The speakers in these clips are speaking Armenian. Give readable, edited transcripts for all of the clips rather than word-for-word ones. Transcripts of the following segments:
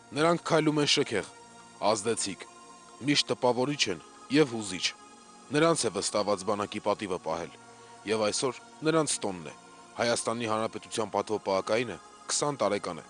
Նրանք քայլում են շքեղ, ազդեցիկ, միշտ տպավորիչ են եւ հուզիչ։ Նրանց է վստահված բանակի պատիվը պահել, եւ այսօր նրանց տոնն է։ Հայաստանի Հանրապետության պատվոպահակայինը 20 տարեկան է։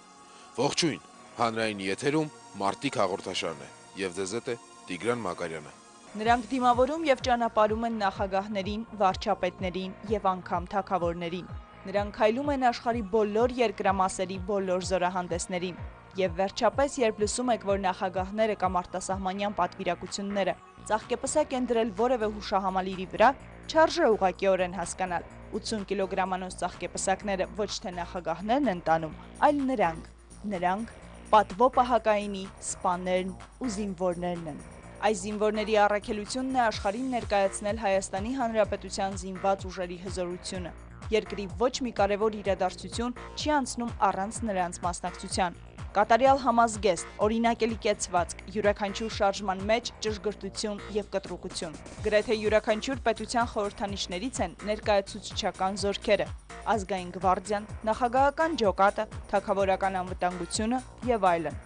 Ողջույն, հանրային եթերում Մարտիկ հաղորդաշարն է, եւ ձեզ հետ է Տիգրան Մակարյանը։ Նրանք դիմավորում եւ ճանապարհում են նախագահներին, վարչապետներին եւ անգամ թագավորներին։ Նրանք քայլում են աշխարհի բոլոր երկրամասերի բոլոր զորահանդեսներին։ Եվ վերջապես, երբ լսում եք, որ նախագահները կամ արտասահմանյան պատվիրակությունները ծաղկեպսակ են դրել որևէ հուշահամալիրի վրա, չարժե ուղղակիորեն հասկանալ. 80 կիլոգրամանոց ծաղկեպսակները ոչ թե նախագահներն են տանում, այլ նրանք պատվոպահակայինի սպաներն ու զինվորներն են։ Այս զինվորների առաքելությունն է աշխարհին ներկայացնել Հայաստանի Հանրապետության զինված ուժերի հզորությունը։ Երկրի ոչ մի կարևոր իրադարձություն չի անցնում առանց նրանց մասնակցության։ Կատարյալ համազգեստ, օրինակելի կեցվածք, յուրաքանչյուր շարժման մեջ ճշգրտություն եւ կտրուկություն։ Գրեթե յուրաքանչյուր պետության խորհրդանիշներից են ներկայացուցչական զորքերը, ազգային գվարդիան, նախագահական ջոկատը, թագավորական անվտանգությունը եւ այլն։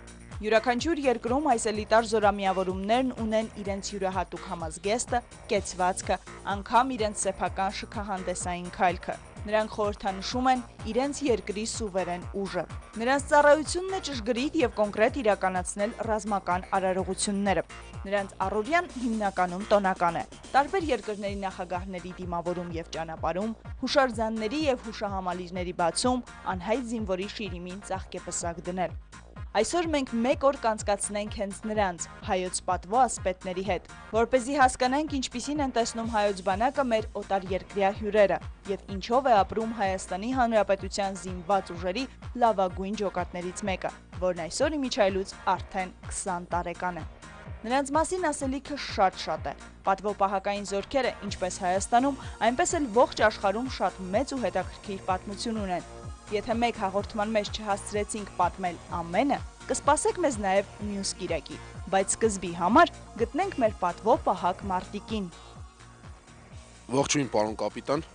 Յուրաքանչյուր երկրում այս էլիտար զորամիավորումներն ունեն իրենց յուրահատուկ համազգեստը, կեցվածքը, անգամ իրենց սեփական շքահանդեսային քայլքը։ Նրանք խորհրդանշում են իրենց երկրի սուվերեն ուժը։ Նրանց ծառայությունն է ճշգրիտ եւ կոնկրետ իրականացնել ռազմական արարողությունները։ Նրանց առօրյան հիմնականում տոնական է։ Տարբեր երկրների նախագահների դիմավորում եւ ճանապարհում, հուշարձանների եւ հուշահամալիրների բացում, անհայտ զինվորի շիրիմին ծաղկեպսակ դնել։ Այսօր մենք մեկ օր կանցկացնենք հենց նրանց, հայոց պատվո ասպետների հետ, որպեսզի հասկանանք ինչպիսին են տեսնում հայոց բանակը մեր օտարերկրյա հյուրերը եւ ինչով է ապրում Հայաստանի Հանրապետության զինված ուժերի լավագույն ջոկատներից մեկը, որն այսօր իմիջայլուց արդեն 20 տարեկան է։ Նրանց մասին ասելիքը շատ է։ Պատվոպահակային զորքերը ինչպես Հայաստանում, այնպես էլ ողջ աշխարհում շատ մեծ ու հետաքրքիր պատմություն ունեն։ Եթե մեկ հաղորդման մեջ չհասցրեցինք պատմել ամենը, կսպասեք մեզ նաև մյուս կիրակի, բայց սկզբի համար գտնենք մեր պատվոպահակ Մարտիկին։ Ողջույն, պարոն կապիտան։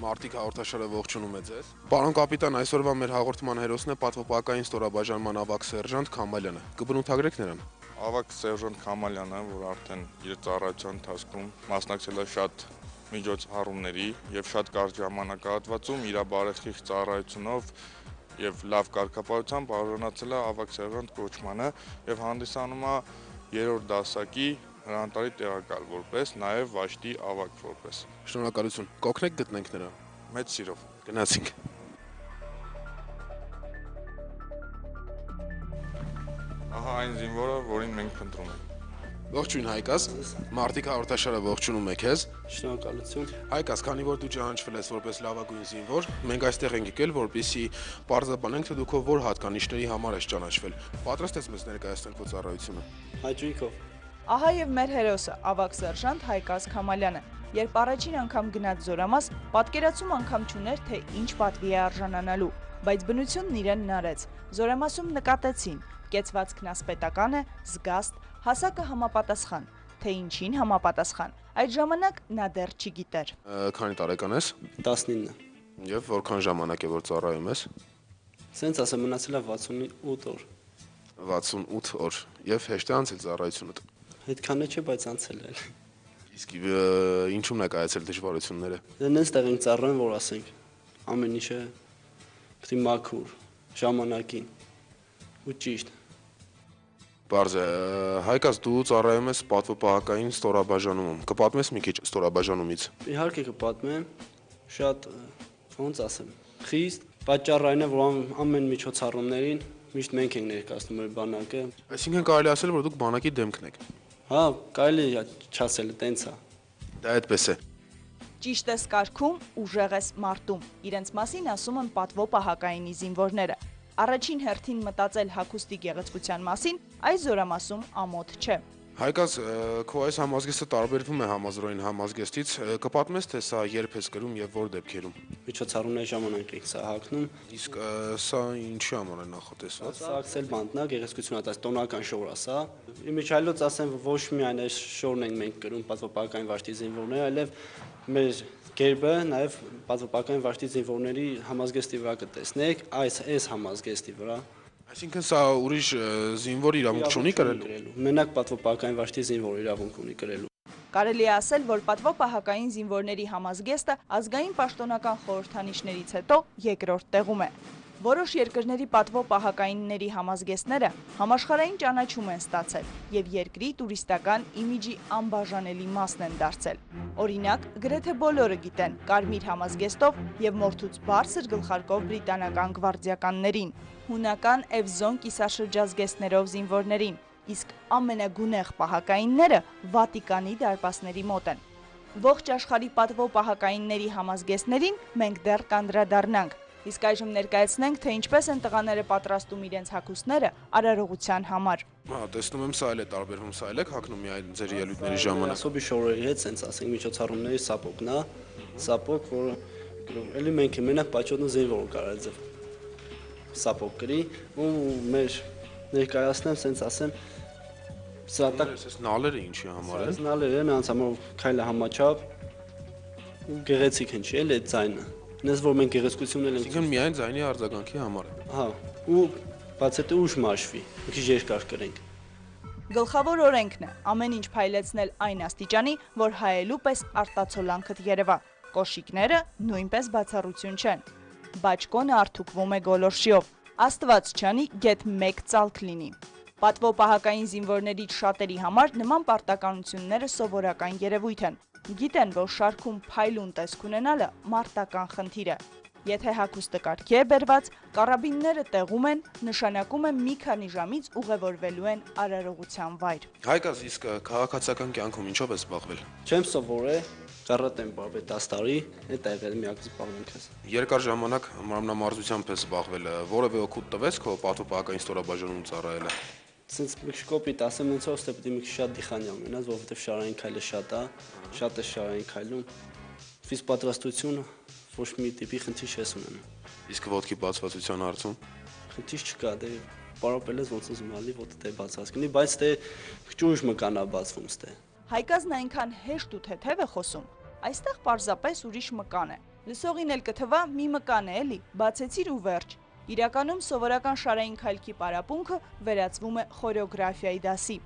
Մարտիկ հաղորդաշարը ողջունում է ձեզ։ Պարոն կապիտան, այսօրվա մեր հաղորդման հերոսն է պատվոպահակային ստորաբաժանման ավագ սերժանտ Քամալյանը։ Կբնութագրեք նրան։ Ավագ սերժանտ Քամալյանը, որ արդեն իր ծառայության ընթացքում մասնակցել է շատ միջոցառումների եւ շատ կարճ ժամանակահատվածում իր բարեխիղճ ծառայությունով եւ լավ կարգապահությամբ արժանացել է ավագ սերժանտ կոչմանը եւ հանդիսանում է 3-րդ դասակի հրանտարի տեղակալ որպես նաեւ վաշտի ավագ որպես։ Շնորհակալություն։ Կօգնեք գտնենք նրան։ Մեծ սիրով։ Գնացինք։ Ահա այն զինվորը, որին մենք փնտրում ենք։ Ողջույն Հայկաս, Մարտիկ հաղորդաշարը ողջունում է քեզ։ Շնորհակալություն։ Հայկաս, քանի որ դու ճանաչվել ես որպես լավագույն զինվոր, մենք այստեղ ենք եկել, որպեսզի պարզաբանենք, թե դու քո որ հատկանիշների համար ես ճանաչվել։ Պատրաստ ես մեզ ներկայացնել քո ծառայությունը։ Հաճույքով։ Ահա եւ մեր հերոսը, ավագ սերժանտ Հայկաս Քամալյանը։ Երբ առաջին անգամ գնաց զորամաս, պատկերացում անգամ չուներ, թե ինչ պատվի է արժանանալու, բայց բնությունն իրեն նարեց։ Զորամասում նկատեցին, կեցվածքն ասպետական է, զգաստ, հասակը համապատասխան, թե ինչին համապատասխան։ Այդ ժամանակ նա դեռ չգիտեր։ Քանի տարեկան ես։ 19։ Եվ որքան ժամանակ է որ ծառայում ես։ Սենց ասեմ մնացել է 68 օր։ 68 օր։ Եվ հեշտ է անցել ծառայությունդ։ Այդքան չէ, բայց անցել է։ Իսկ ինչու՞մն է կայացել դժվարությունները։ Դրանից տեղ ենք ծառայում, որ ասենք ամեն ինչը պետք է մաքուր, ժամանակին ու ճիշտ։ Բարձ է, Հայկաս, դու ծառայում ես պատվոպահակային ստորաբաժանումում։ Կպատմես մի քիչ ստորաբաժանումից։ Իհարկե կպատմեմ, շատ ոնց ասեմ, խիստ, պատճառը այն է, որ ամեն միջոցառումներին միշտ մենք ենք ներկայացնում մեր բանակը։ Այսինքն կարելի ասել, որ դուք բանակի դեմքն եք։ Հա, կարելի է չասել, տենց է։ Դա այդպես է։ Ճիշտ ես կարգում, ուժեղ ես մարտում։ Իրենց մասին ասում են պատվոպահակայինի զինվորները։ Առաջին հերթին մտածել հագուստի գեղեցկության մասին այս զորամասում ամոթ չէ։ Հայկաս, քո այս համազգեստը տարբերվում է համազորային համազգեստից, կպատմես, թե սա երբ ես կրում եւ որ դեպքերում։ Միջոցառումների ժամանակ ենք սա հագնում։ Իսկ սա ինչի համար է նախատեսված։ Սա ակսել բանտնա, գեղեցկությունը դա տոնական շոր է սա։ Իմիջայլոց ասեմ, ոչ միայն այս շորն ենք մենք կրում պատվոպահական վաշտի զինվորները, այլև մեր գերբը նաև պատվոպահական վաշտի զինվորների համազգեստի վրա կտեսնեք, այս համազգեստի վրա։ Այսինքն սա ուրիշ զինվոր իրավունք չունի կրելու։ Մենակ պատվո-պահակային վարչի զինվոր իրավունք ունի կրելու։ Կարելի է ասել, որ պատվո-պահակային զինվորների համազգեստը ազգային պաշտոնական խորհրդանիշներից հետո երկրորդ տեղում է։ Որոշ երկրների պատվո-պահակայինների համազգեստները համաշխարհային ճանաչում են ստացել եւ երկրի տուրիստական իմիջի անբաժանելի մասն են դարձել։ Օրինակ, գրեթե բոլորը գիտեն կարմիր համազգեստով եւ մորթուց բարձր գլխարկով բրիտանական գվարդիականներին, հունական Էվզոն կիսաշրջազգեստներով զինվորներին, իսկ ամենագունեղ պահակայինները Վատիկանի դարպասների մոտ են։ Ողջ աշխարհի պատվո-պահակայինների համազգեստներին մենք դեռ կանդրադառնանք, իսկ այժմ ներկայացնենք, թե ինչպես են տղաները պատրաստում իրենց հագուստները արարողության համար։ Հա, տեսնում եմ, սա էլ է տարբերվում, սա էլ եք հագնում միայն ձեր ելույթների ժամանակ։ Ասոբի շորերի հետ, sense ասենք, միջոցառումների սապոկն է, սապոկ, որը էլի մենք մենակ պաչոտնը զինվոր կարա ձև սապոկ գրի, ու մեր ներկայացնեմ, sense ասեմ, սրատակ Այս նալերը ինչի համար են։ նալերը նրանց համար քայլը համաչափ ու գեղեցիկ են, չի էլի այդ ձայնը։ Նես որ մենք գեղեցկությունն ենք։ Այսինքն միայն ձայնի արձագանքի համար է։ Հա, ու բաց հետո ուշ մաշվի, մի քիչ երկար կրենք։ Գլխավոր օրենքն է ամեն ինչ փայլեցնել այն աստիճանի, որ հայելու պես արտացոլանքդ երևա։ Կոշիկները նույնպես բացառություն չեն։ Բաճկոնը արդուկվում է գոլորշիով։ Աստված չանի գեթ 1 ծալք լինի։ Պատվո-պահակային զինվորներից շատերի համար նման պարտականությունները սովորական երևույթ են։ Գիտեն, որ շարքում փայլուն տեսք ունենալը մարտական խնդիր է։ Եթե հագուստը կարգի է բերված, կարաբինները տեղում են, նշանակում է մի քանի ժամից ուղևորվելու են արարողության վայր։ Հայկազ, իսկ քաղաքացիական կյանքում ինչով է զբաղվել։ Չեմ սովորել, կարատ եմ բարբե 10 տարի, այդ է եղել միակ զբաղմունքս։ Երկար ժամանակ մարմնամարզությամբ ես զբաղվել, որևէ օգուտ տվեց քո պատվո-պահակային ստորաբաժանում ծառայելը։ Սենց մի քիչ կոպիտ ասեմ, ինձ ոստե պետք է մի քիչ շատ դիխանյալ մնաս, որովհետև շարային քայլը շատ է, շատ է շարային քայլում։ Ֆիզ պատրաստությունը ոչ մի տիպի խնդիր չես ունենում։ Իսկ ոտքի բացվածության հարցում Խնդիր չկա, դե պարապել ես ոնց ուզում ալի, ոտը դե բացած կնի, բայց դե քիչ ուժ մկանա բացվում ստե։ Հայկազն այնքան հեշտ ու թեթև է խոսում, այստեղ պարզապես ուրիշ մկան է։ Լսողին էլ կթվա մի մկան է էլի, բացեցիր ու վերջ։ Իրականում սովորական շարային քայլքի պարապմունքը վերածվում է խորեոգրաֆիայի դասի։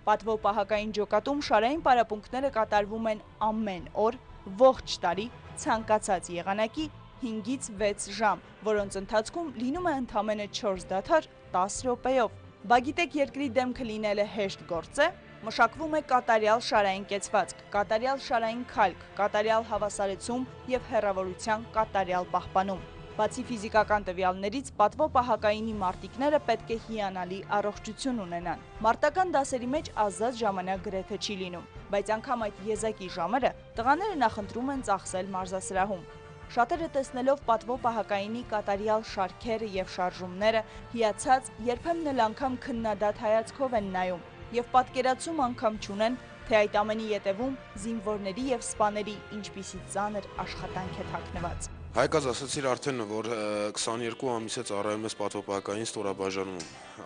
Պատվո-պահակային ջոկատում շարային պարապմունքները կատարվում են ամեն օր, ողջ տարի, ցանկացած եղանակի 5-ից 6 ժամ, որոնց ընթացքում լինում է ընդամենը 4 դադար 10 րոպեով։ Բա գիտեք, երկրի դեմքը լինելը հեշտ գործ է, մշակվում է կատարյալ շարային կեցվածք, կատարյալ շարային քայլք, կատարյալ հավասարեցում եւ հեռավորության կատարյալ պահպանում։ Բացի ֆիզիկական տվյալներից, պատվո-պահակայինի մարտիկները պետք է հիանալի առողջություն ունենան։ Մարտական դասերի մեջ ազատ ժամանակ գրեթե չի լինում, բայց անգամ այդ եզակի ժամերը տղաները նախընտրում են ծախսել մարզասրահում։ Շատերը տեսնելով պատվո-պահակայինի կատարյալ շարքերը եւ շարժումները, հիացած, երբեմն էլ անգամ քննադատ հայացքով են նայում եւ պատկերացում անգամ չունեն, թե այդ ամենի ետևում զինվորների եւ սպաների ինչպիսի ծանր աշխատանք է թաքնված։ Հայկազ, ասացիր արդեն, որ 22 ամիս է ծառայում ես պատվո-պահակային ստորաբաժանում։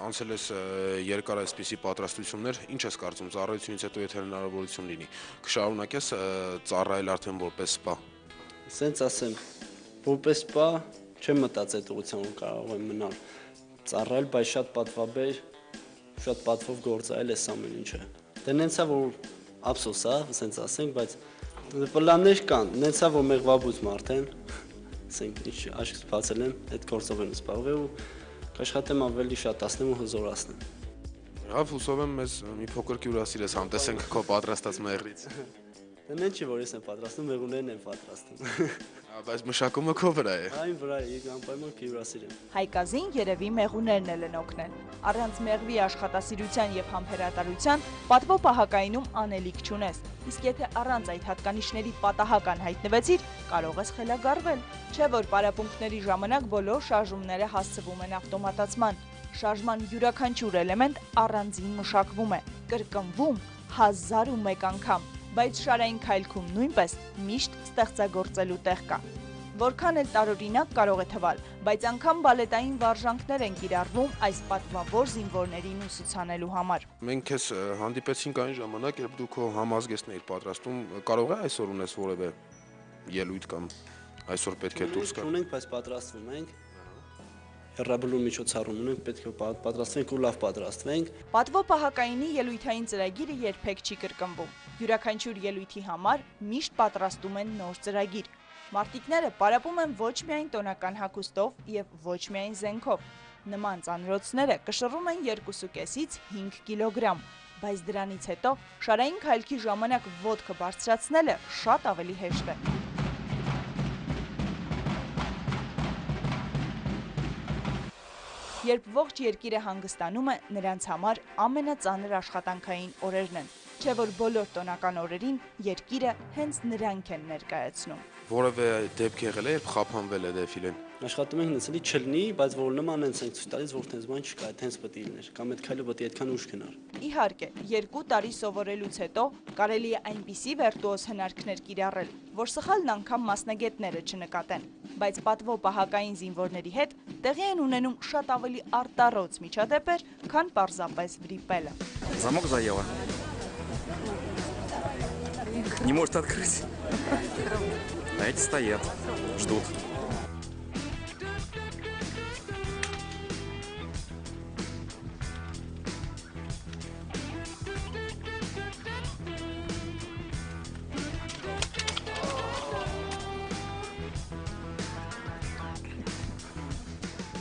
Անցել ես երկար այսպիսի պատրաստություններ, ինչ ես կարծում ծառայությունից հետո եթե հնարավորություն լինի, կշարունակես ծառայել արդեն որպես սպա։ Սենց ասեմ, որպես սպա չեմ մտածել այդ ուղղությամբ որ կարող եմ մնալ ծառայել, բայց շատ պատվաբեր, շատ պատվով գործայել էս ամեն ինչը։ Դե նենցա որ ափսոս է, սենց ասենք, բայց պլաններ կան, նենցա որ մեղվաբույծ մարդ եմ, ասենք ինչ աչքս բացել եմ, այդ գործով եմ զբաղվել ու կաշխատեմ ավելի շատացնեմ ու հզորացնեմ։ Լավ, հուսով եմ մեզ մի փոքր կյուրասիրես համտեսենք քո պատրաստած մեղրից։ Դե նեն չի որ ես եմ պատրաստում, մեղուներն եմ պատրաստում։ Բայց մշակումը քո վրա է։ Այն վրա է, անպայման կյուրասիրեմ։ Հայկազին երևի մեղուներն էլ են օգնել։ Առանց մեղվի աշխատասիրության եւ համբերատարության պատվո-պահակայինում անելիք չունես։ Իսկ եթե առանց այդ հատկանիշների պատահական հայտնվեցիր, կարող ես խելագարվել։ Չէ որ պարապմունքների ժամանակ բոլոր շարժումները հասցվում են ավտոմատացման։ Շարժման յուրաքանչյուր էլեմենտ առանձին մշակվում է, կրկնվում 1001 անգամ, բայց շարային քայլքում նույնպես միշտ ստեղծագործելու տեղ կա։ Որքան էլ տարօրինակ կարող է թվալ, բայց անգամ բալետային վարժանքներ են կիրառվում այս պատվավոր զինվորներին ուսուցանելու համար։ Մենք քեզ հանդիպեցինք այն ժամանակ, երբ դու քո համազգեստն էիր պատրաստում, կարող է այսօր ունես որևէ ելույթ կամ այսօր պետք է դուրս գալ։ Ունենք, բայց պատրաստվում ենք։ հեռաբլուր միջոցառում ունենք, պետք է պատրաստվենք ու լավ պատրաստվենք։ Պատվո պահակայինի ելույթային ծրագիրը երբեք չի կրկնվում։ Յուրաքանչյուր ելույթի համար միշտ պատրաստում են նոր ծրագիր։ Մարտիկները պարապում են ոչ միայն տոնական հագուստով եւ ոչ միայն զենքով։ Նման ծանրոցները կշռում են 2.5-ից 5 կիլոգրամ, բայց դրանից հետո շարային քայլքի ժամանակ ոտքը բարձրացնելը շատ ավելի հեշտ է։ Երբ ողջ երկիրը հանգստանում է, նրանց համար ամենածանր աշխատանքային օրերն են, չէ որ բոլոր տոնական օրերին երկիրը հենց նրանք են ներկայացնում։ Որևէ դեպք եղել է, երբ խափանվել է դեֆիլեն։ Աշխատում ենք նցելի չլինի, բայց որ նման են ցույց տալիս, որ տենց բան չկա, տենց պետք է լիներ, կամ այդ քայլը պետք է այդքան ուշ գնար։ Իհարկե, 2 տարի սովորելուց հետո կարելի է այնպիսի վիրտուոզ հնարքներ կիրառել, որ սխալն անգամ մասնագետները չնկատեն, բայց պատվո պահակային զինվորների հետ տեղի են ունենում շատ ավելի արտառոց միջադեպեր, քան պարզապես վրիպելը։ Замок заело. Не может открыть. А эти стоят, ждут.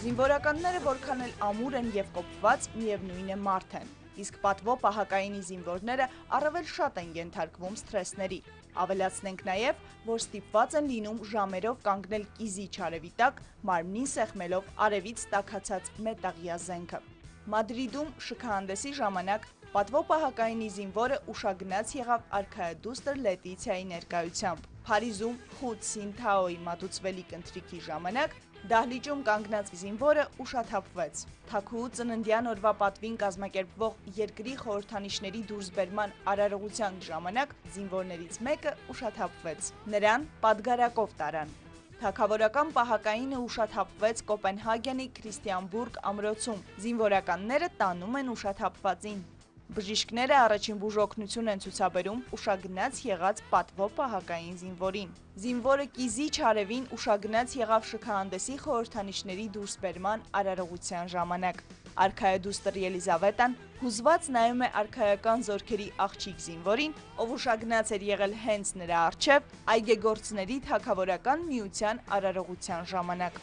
Զինվորականները որքան էլ ամուր են եւ կոպված, միևնույն է մարդ են։ Իսկ պատվո պահակայինի զինվորները առավել շատ են ենթարկվում սթրեսների։ Ավելացնենք նաև, որ ստիպված են լինում ժամերով կանգնել կիզի չարևի տակ, մարմնին սեղմելով արևից տաքացած մետաղյա զենքը։ Մադրիդում շքահանդեսի ժամանակ պատվո պահակայինի զինվորը ուշագնաց եղավ արքայադուստր Լետիցիայի ներկայությամբ։ Փարիզում Խուտ Սինթաոյի մատուցվելիք ընթրիքի ժամանակ դահլիճում կանգնած զինվորը ուշաթափվեց։ Թաքուհու ծննդյան օրվա պատվին կազմակերպվող երկրի խորհրդանիշների դուրսբերման արարողության ժամանակ զինվորներից մեկը ուշաթափվեց։ Նրան պատգարակով տարան։ Թագավորական պահակայինը ուշաթափվեց Կոպենհագենի Քրիստիանբուրգ ամրոցում։ Զինվորականները տանում են ուշաթափվածին։ Բժիշկները առաջին բուժօգնություն են ցուցաբերում ուշագնաց եղած պատվո պահակային զինվորին։ Զինվորը կիզի չարևին ուշագնաց եղավ շքահանդեսի խորհրդանիշների դուրսբերման արարողության ժամանակ։ Արքայադուստր Ելիզավետան հուզված նայում է արքայական զորքերի աղջիկ զինվորին, ով ուշագնաց էր եղել հենց նրա առջև այգեգործների թագավորական միության արարողության ժամանակ։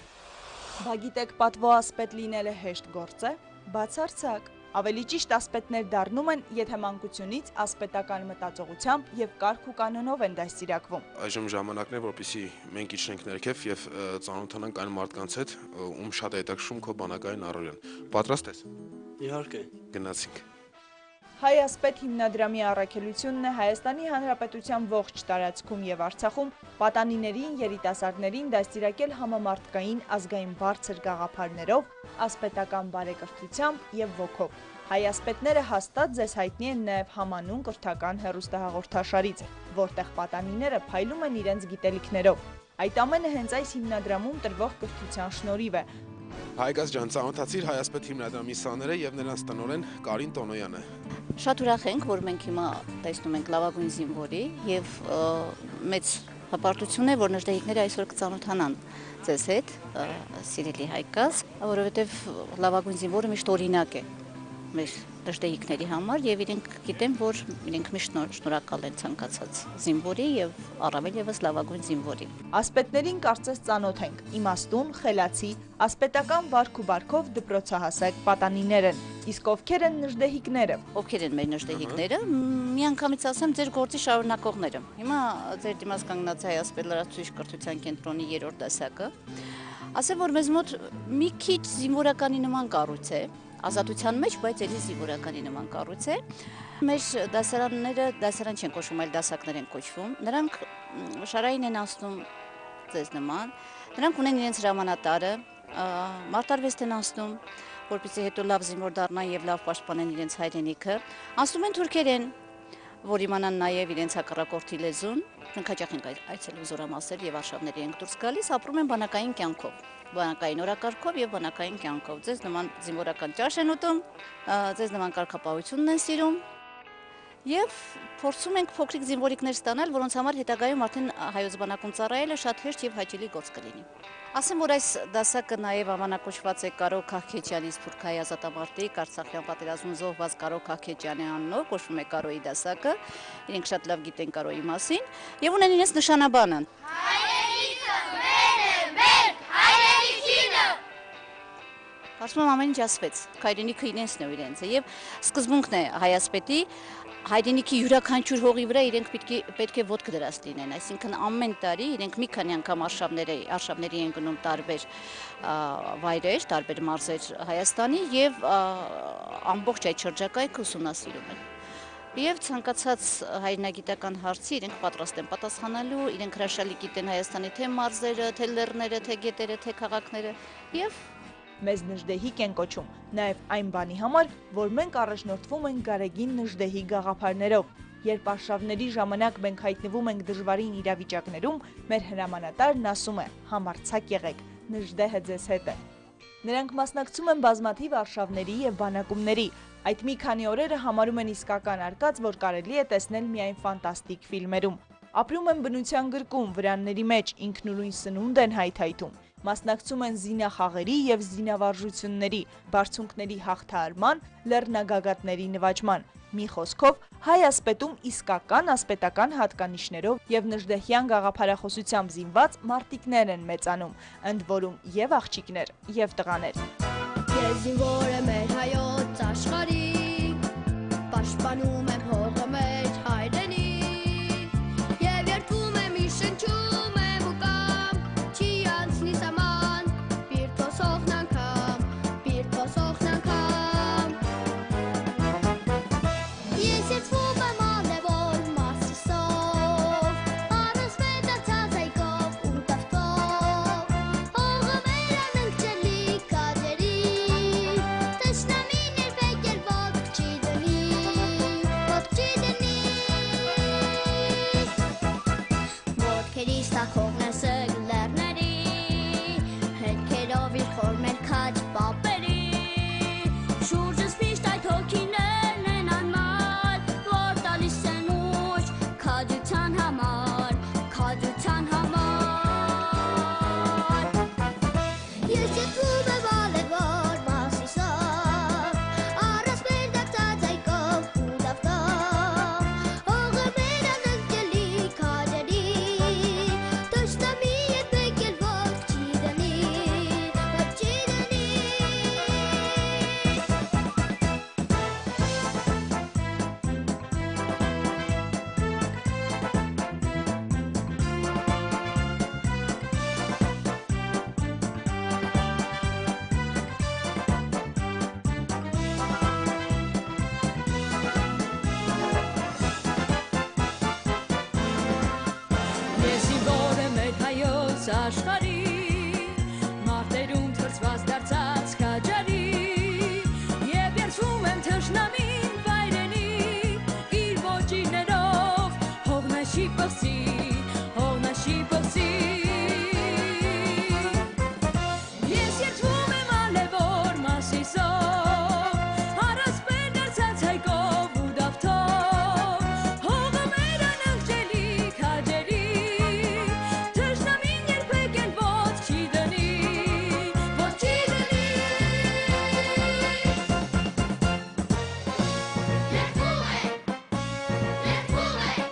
Բա գիտեք, պատվո ասպետ լինելը հեշտ գործ է, բացարձակ։ Ավելի ճիշտ ասպետներ դառնում են, եթե մանկությունից ասպետական մտածողությամբ եւ կարգ ու կանոնով են դաստիարակվում։ Այժմ ժամանակն է, որպեսզի մենք իջնենք ներքև եւ ծանոթանանք այն մարդկանց հետ, ում շատ է հետաքրքրում քո բանակային առօրյան։ Պատրաստ ես։ Իհարկե։ Գնացինք։ Հայ ասպետ հիմնադրամի առաքելությունն է Հայաստանի Հանրապետության ողջ տարածքում եւ Արցախում պատանիներին, երիտասարդներին դաստիարակել համամարտկային ազգային բարձր գաղափարներով, ասպետական բարեկրթությամբ եւ ոգով։ Հայ ասպետները հաստատ ձեզ հայտնի են նաեւ համանուն կրթական հեռուստահաղորդաշարից, որտեղ պատանիները փայլում են իրենց գիտելիքներով։ Այդ ամենը հենց այս հիմնադրամում տրվող կրթության շնորհիվ է։ Հայգազ ջան, ծանոթացիր Հայ ասպետ հիմնադրամի սաները եւ նրանց տնօրեն Կարին Տոնոյանը։ Շատ ուրախ ենք, որ մենք հիմա տեսնում ենք լավագույն զինվորի եւ մեծ հպարտություն է, որ նժդեհիկները այսօր կծանոթանան ձեզ հետ, սիրելի Հայգազ, որովհետեւ լավագույն զինվորը միշտ օրինակ է մեր նժդեհիկների համար եւ իրենք գիտեն, որ իրենք միշտ շնորհակալ են ցանկացած զինվորի եւ առավել եւս լավագույն զինվորի։ Ասպետներին կարծես ծանոթ ենք, իմաստուն, խելացի, ասպետական վարք ու բարքով դպրոցահասակ պատանիներ են։ Իսկ ովքեր են նժդեհիկները։ Ովքեր են մեր նժդեհիկները, միանգամից ասեմ ձեր գործի շարունակողները։ Հիմա ձեր դիմաց կանգնած Հայ ասպետ լրացուցիչ կրթության կենտրոնի 3-րդ դասակը, ասեմ, որ մեզ մոտ մի քիչ զինվորականի նման կառույց է, ազատության մեջ, բայց էլի զինվորականի նման կառույց է։ Մեր դասարանները դասարան չեն կոչվում, այլ դասակներ են կոչվում։ Նրանք շարային են անցնում ձեզ նման։ Նրանք ունեն իրենց հրամանատարը, մարտարվեստ են անցնում, որպեսզի հետո լավ զինվոր դառնան եւ լավ պաշտպանեն իրենց հայրենիքը։ Անցնում են թուրքերեն, որ իմանան նաեւ իրենց հակառակորդի լեզուն։ Մենք հաճախ ենք այցելում զորամասեր եւ արշավների ենք դուրս գալիս, ապրում են բանակային կյանքով։ Բանակային օրակարգով եւ բանակային կյանքով։ Ձեզ նման զինվորական ճաշ են ուտում, ձեզ նման կարգապահությունն են սիրում Եվ փորձում ենք փոքրիկ զինվորիկներ ստանալ, որոնց համար հետագայում արդեն հայոց բանակում ծառայելը շատ հեշտ եւ հաճելի գործ կլինի։ Ասեմ, որ այս դասակը նաև անվանակոչված է Կարո Քահքեչյանի Սփյուռքահայ ազատամարտիկ Արցախյան պատերազմում զոհված Կարո Քահքեչյանի անունով, կոչվում է Կարոյի դասակը։ Իրենք շատ լավ գիտեն Կարոյի մասին եւ ունեն իրենց նշանաբանը։ Հայրենիքը մեր է, մեր հայրենիքինը։ Ասում ամեն ինչ ասվեց, հայրենիքը իրենցն է իրենցը եւ սկզբունքն է հայասպետի հայրենիքի յուրաքանչյուր հողի վրա իրենք պետք է ոտք դրած լինեն, այսինքն ամեն տարի իրենք մի քանի անգամ արշավների են գնում տարբեր վայրեր, տարբեր մարզեր Հայաստանի եւ ամբողջ այդ շրջակայքը ուսումնասիրում են։ Եվ ցանկացած հայրենագիտական հարցի իրենք պատրաստ են պատասխանալու, իրենք հրաշալի գիտեն Հայաստանի թե մարզերը, թե լեռները, թե գետերը, թե քաղաքները եւ Մեզ Նժդեհիկ են կոչում, նաև այն բանի համար, որ մենք առաջնորդվում ենք Գարեգին Նժդեհի գաղափարներով։ Երբ արշավների ժամանակ մենք հայտնվում ենք դժվարին իրավիճակներում, մեր հրամանատարն ասում է՝ համարձակ եղեք, Նժդեհը ձեզ հետ է։ Նրանք մասնակցում են բազմաթիվ արշավների եւ բանակումների։ Այդ մի քանի օրերը համարում են իսկական արկած, որ կարելի է տեսնել միայն ֆանտաստիկ ֆիլմերում։ Ապրում են բնության գրկում, վրանների մեջ, ինքնուրույն սնունդ են հայթայթում։ Մասնակցում են զինախաղերի եւ զինավարժությունների, բարձունքների հաղթահարման, լեռնագագաթների նվաճման։ Մի խոսքով, հայ ասպետում իսկական ասպետական հատկանիշներով եւ Նժդեհյան գաղափարախոսությամբ զինված մարտիկներ են մեծանում, ընդ որում եւ աղջիկներ, եւ տղաներ։ Ես զինվոր եմ մեր հայոց աշխարհի, պաշտպանում եմ հողը մեր հայրենի, եւ երդվում եմ իր շնչում եմ ու կամ, չի անցնի սաման, պիրտոսողն անգամ, պիրտոսողն անգամ։ Ես երդվում եմ անևոլ Մարսիսով, առանց պետացած այգով ու տավտով, հողը մեր անընկճելի քաջերի, Տշնամին երբեք էլ ոտք չի դնի, ոտք չի դնի։ Ոտքերիս տակ հողնեսը լեռների, հետքերով իր խորմել քաջ պապերի, շուրջս միշտ այդ հոգիներն են անմար, որ տալիս են ուժ քաջության համար, քաջության համար։ Ես երդվում եմ ալևոր Մարսիսով, առանց մեր դարձած այգով ու տավտով, հողը մեր անընկճելի քաջերի, Տշնամի երբեք էլ ոտք չի դնի, ոտք չի դնի։ Ես զինվոր եմ մեր հայոց աշխարհի, մարտերում թրջված դարձած քաջարի, եւ երդվում եմ թշնամին վայրենի, իր ոճիրներով հողնաշի պղծի, հողնաշի պղծի։ Ես երդվում եմ ալևոր Մարսիսով, առանց մեր դարձած այգով ու դավթով, հողը մեր անընկճելի քաջերի, Թշնամին երբեք էլ ոտք չի դնի, ոտք չի դնի։ Երդվում ենք, երդվում ենք։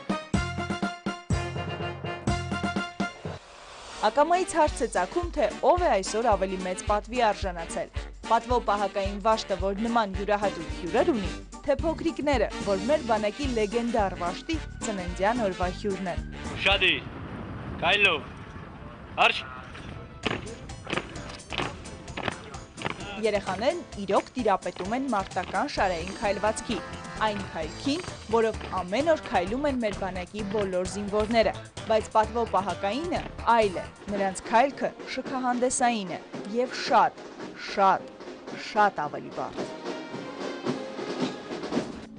Ակամայից հարց է ծագում, թե ով է այսօր ավելի մեծ պատվի արժանացել։ Պատվո պահակային վաշտը, որ նման յուրահատուկ հյուրեր ունի, թե փոքրիկները, որ մեր բանակի լեգենդար վաշտի ծննդյան օրվա հյուրն են։ Շադի, կայլով, արշ, Երեխաներն իրոք տիրապետում են մարտական շարային քայլվածքի, այն քայլքին, որով ամեն օր քայլում են մեր բանակի բոլոր զինվորները, բայց պատվո պահակայինը այլ է, նրանց քայլքը շքահանդեսային է եւ շատ ավելի բարդ։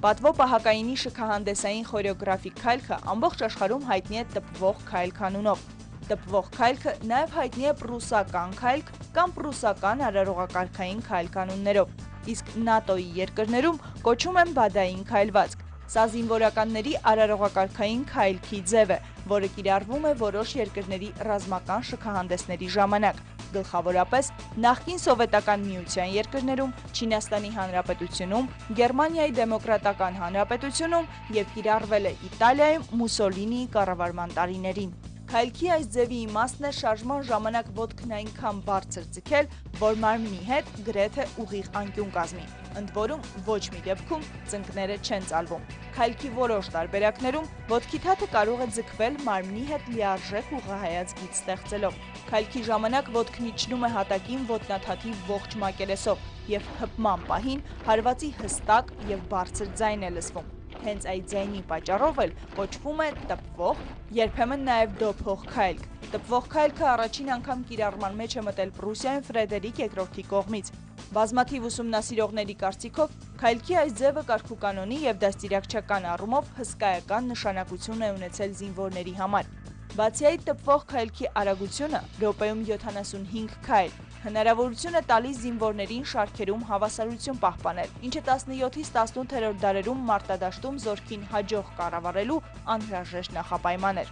Պատվո պահակայինի շքահանդեսային խորեոգրաֆիկ քայլքը ամբողջ աշխարհում հայտնի է տպվող քայլք անունով։ Տպվող քայլքը նաև հայտնի է պրուսական քայլք կամ պրուսական արարողակարգային քայլք անուններով, իսկ ՆԱՏՕ-ի երկրներում կոչում են բադային քայլվածք։ Սա զինվորականների արարողակարգային քայլքի ձև է, որը կիրառվում է որոշ երկրների ռազմական շքահանդեսների ժամանակ, գլխավորապես նախկին Սովետական միության երկրներում, Չինաստանի Հանրապետությունում, Գերմանիայի Դեմոկրատական Հանրապետությունում և կիրառվել է Իտալիայում Մուսոլինիի կառավարման տարիներին։ Քայլքի այս ձևի իմաստն է շարժման ժամանակ ոտքն այնքան բարձր ձգել, որ մարմնի հետ գրեթե ուղիղ անկյուն կազմի, ընդ որում ոչ մի դեպքում ծնկները չեն ծալվում։ Քայլքի որոշ տարբերակներում ոտքի թաթը կարող է ձգվել մարմնի հետ լիարժեք ուղղահայաց գիծ ստեղծելով։ Քայլքի ժամանակ ոտքն իջնում է հատակին ոտնաթաթի ողջ մակերեսով և հպման պահին հարվածի հստակ և բարձր ձայն է լսվում։ Հենց այդ ձայնի պատճառով էլ կոչվում է տպվող, երբեմն նաև դոփող քայլք։ Տպվող քայլքը առաջին անգամ կիրառման մեջ է մտել Պրուսիայում Ֆրեդերիկ II կողմից։ Բազմաթիվ ուսումնասիրողների կարծիքով քայլքի այս ձևը կարգուկանոնի և դաստիարակչական առումով հսկայական նշանակություն է ունեցել զինվորների համար։ Բացի այդ, տպվող քայլքի արագությունը րոպեում 75 քայլ հնարավորություն է տալիս զինվորներին շարքերում հավասարություն պահպանել, ինչը 17-ից 18-րդ դարերում մարտադաշտում զորքին հաջող կառավարելու անհրաժեշտ նախապայման էր։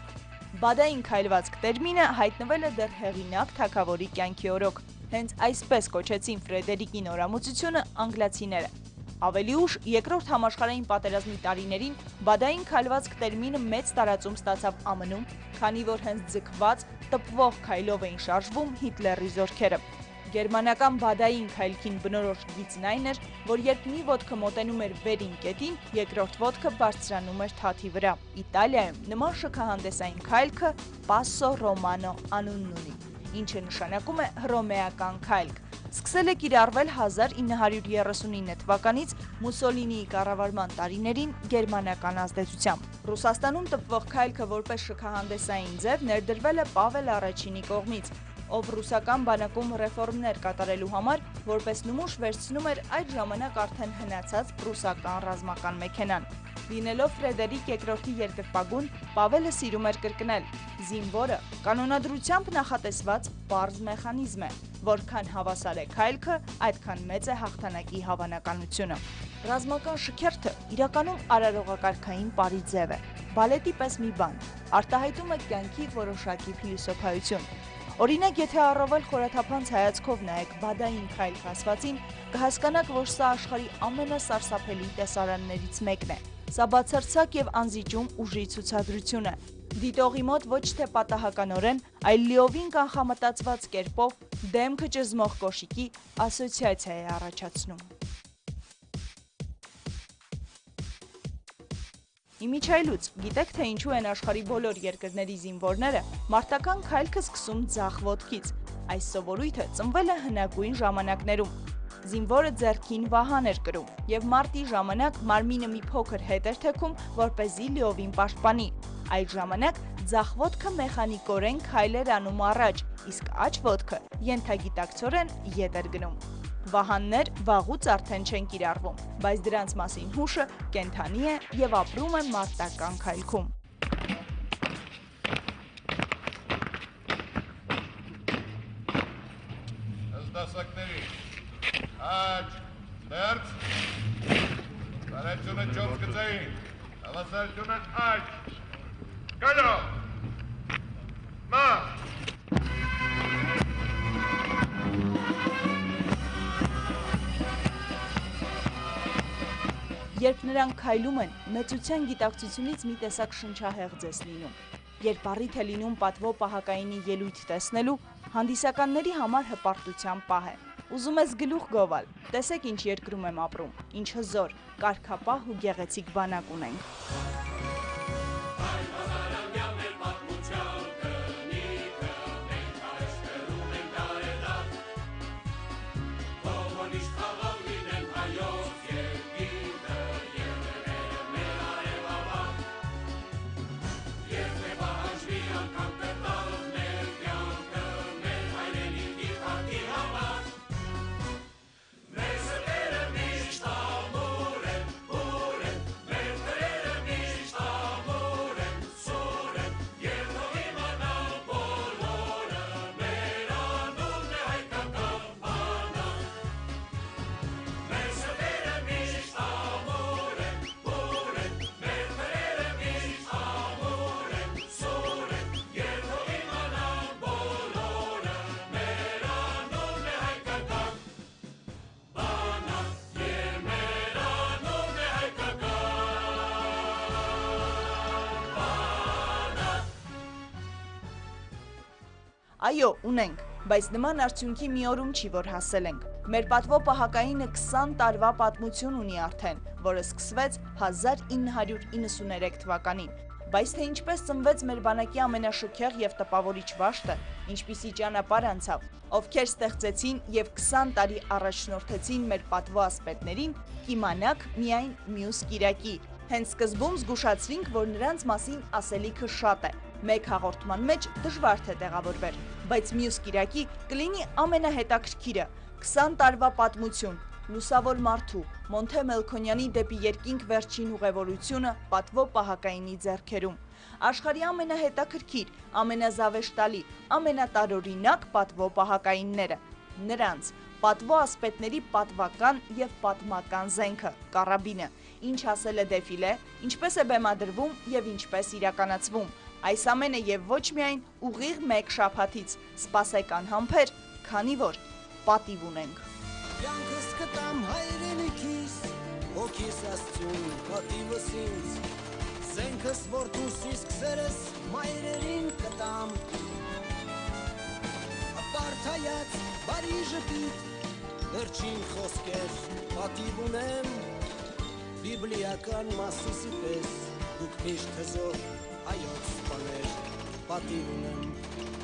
Բադային քայլվածք տերմինը հայտնվել է դեռ հեղինակ թագավորի կյանքի օրոք։ Հենց այսպես կոչեցին Ֆրեդերիկի նորամուծությունը անգլիացիները։ Ավելի ուշ երկրորդ համաշխարհային պատերազմի տարիներին բադային քայլվածք տերմինը մեծ տարածում ստացավ ԱՄՆ-ում, քանի որ հենց ձգված, տպվող քայլով էին շարժվում Հիտլերի զորքերը։ Գերմանական բադային քայլքին բնորոշ գիծն այն էր, որ երբ մի ոտքը մոտենում էր վերին կետին, երկրորդ ոտքը բարձրանում էր թաթի վրա։ Իտալիայում նման շքահանդեսային քայլքը Passo Romano անունն ունի, ինչը նշանակում է հռոմեական քայլք։ Սկսել է կիրառվել 1939 թվականից Մուսոլինիի կառավարման տարիներին գերմանական ազդեցությամբ։ Ռուսաստանում տպվող քայլքը որպես շքահանդեսային ձև ներդրվել է Պավել Առաջինի կողմից, ով ռուսական բանակում ռեֆորմներ կատարելու համար որպես նմուշ վերցնում էր այդ ժամանակ արդեն հնացած պրուսական ռազմական մեքենան։ Լինելով Ֆրեդերիկ II-ի երկրպագուն, Պավելը սիրում էր կրկնել. զինվորը կանոնադրությամբ նախատեսված պարզ մեխանիզմ է, որքան հավասար է քայլքը, այդքան մեծ է հաղթանակի հավանականությունը։ Ռազմական շքերթը իրականում արարողակարգային պարի ձև է, բալետի պես մի բան, արտահայտում է կյանքի որոշակի փիլիսոփայություն։ Օրինակ, եթե առավել խորաթափանց հայացքով նայեք բադային քայլք ասվածին, կհասկանաք, որ սա աշխարհի ամենասարսափելի տեսարաններից մեկն է։ Սա բացարձակ եւ անզիջում ուժի ցուցադրություն է։ Դիտողի մոտ ոչ թե պատահականորեն, այլ լիովին կանխամտածված կերպով դեմքը ճզմող կոշիկի ասոցիացիա է առաջացնում։ Իմիջայլուց, գիտեք թե ինչու են աշխարհի բոլոր երկրների զինվորները մարտական քայլքը սկսում ձախ ոտքից։ Այս սովորույթը ծնվել է հնագույն ժամանակներում։ Զինվորը ձեռքին վահան էր կրում եւ մարտի ժամանակ մարմինը մի փոքր հետ էր թեքում, որպեսզի լիովին պաշտպանի։ Այդ ժամանակ ձախ ոտքը մեխանիկորեն քայլ էր անում առաջ, իսկ աջ ոտքը ենթագիտակցորեն ետ էր գնում։ Վահաններ վաղուց արդեն չեն կիրառվում, բայց դրանց մասին հուշը կենդանի է եւ ապրում է մարտական քայլքում։ Դասակների աջ, դերց, տարեցյունը ճորս գծային, հավասարությունը աջ, գալո, մա։ Երբ նրանք քայլում են, մեծության գիտակցությունից մի տեսակ շնչահեղձ ես լինում։ Երբ առիթ է լինում պատվո պահակայինի ելույթ տեսնելու, հանդիսականների համար հպարտության պահ է։ Ուզում ես գլուխ գովալ, տեսեք ինչ երկրում եմ ապրում, ինչ հզոր, կարգապահ ու գեղեցիկ բանակ ունենք։ Այո, ունենք, բայց նման արդյունքի մի օրում չի, որ հասել ենք։ Մեր պատվո պահակայինը 20 տարվա պատմություն ունի արդեն, որը սկսվեց 1993 թվականին։ Բայց թե ինչպես ծնվեց մեր բանակի ամենաշքեղ եւ տպավորիչ վաշտը, ինչպիսի ճանապարհ անցավ, ովքեր ստեղծեցին եւ 20 տարի առաջնորդեցին մեր պատվո ասպետներին, կիմանաք միայն մյուս կիրակի։ Հենց սկզբում զգուշացրինք, որ նրանց մասին ասելիքը շատ է։ Մեկ հաղորդման մեջ դժվար թե տեղավորվեր, բայց մյուս կիրակի կլինի ամենահետաքրքիրը՝ 20 տարվա պատմություն, լուսավոր մարդու, Մոնթե Մելքոնյանի դեպի երկինք վերջին ուղևորությունը պատվո պահակայինի ձեռքերում։ Աշխարհի ամենահետաքրքիր, ամենազավեշտալի, ամենատարօրինակ պատվո պահակայինները։ Նրանց պատվո ասպետների պատվական եւ պատմական զենքը՝ կարաբինը, ինչ ասել է դեֆիլե, ինչպես է բեմադրվում եւ ինչպես իրականացվում։ Այս ամենը եւ ոչ միայն ուղիղ մեկ շաբաթից։ Սպասեք անհամբեր, քանի որ պատիվ ունենք։ Կյանքս կտամ հայրենիքիս, հոգիս աստծուն պատիվս ինձ, զենքս որ դուս իսկ սերես մայրերին կտամ, ապարդայած բարի ժպիտ, վերջին խոսքեր պատիվ ունեմ, բիբլիական Մասիսի պես, դուք միշտ հզոր հայոց սպաներ պատիվ ունեմ։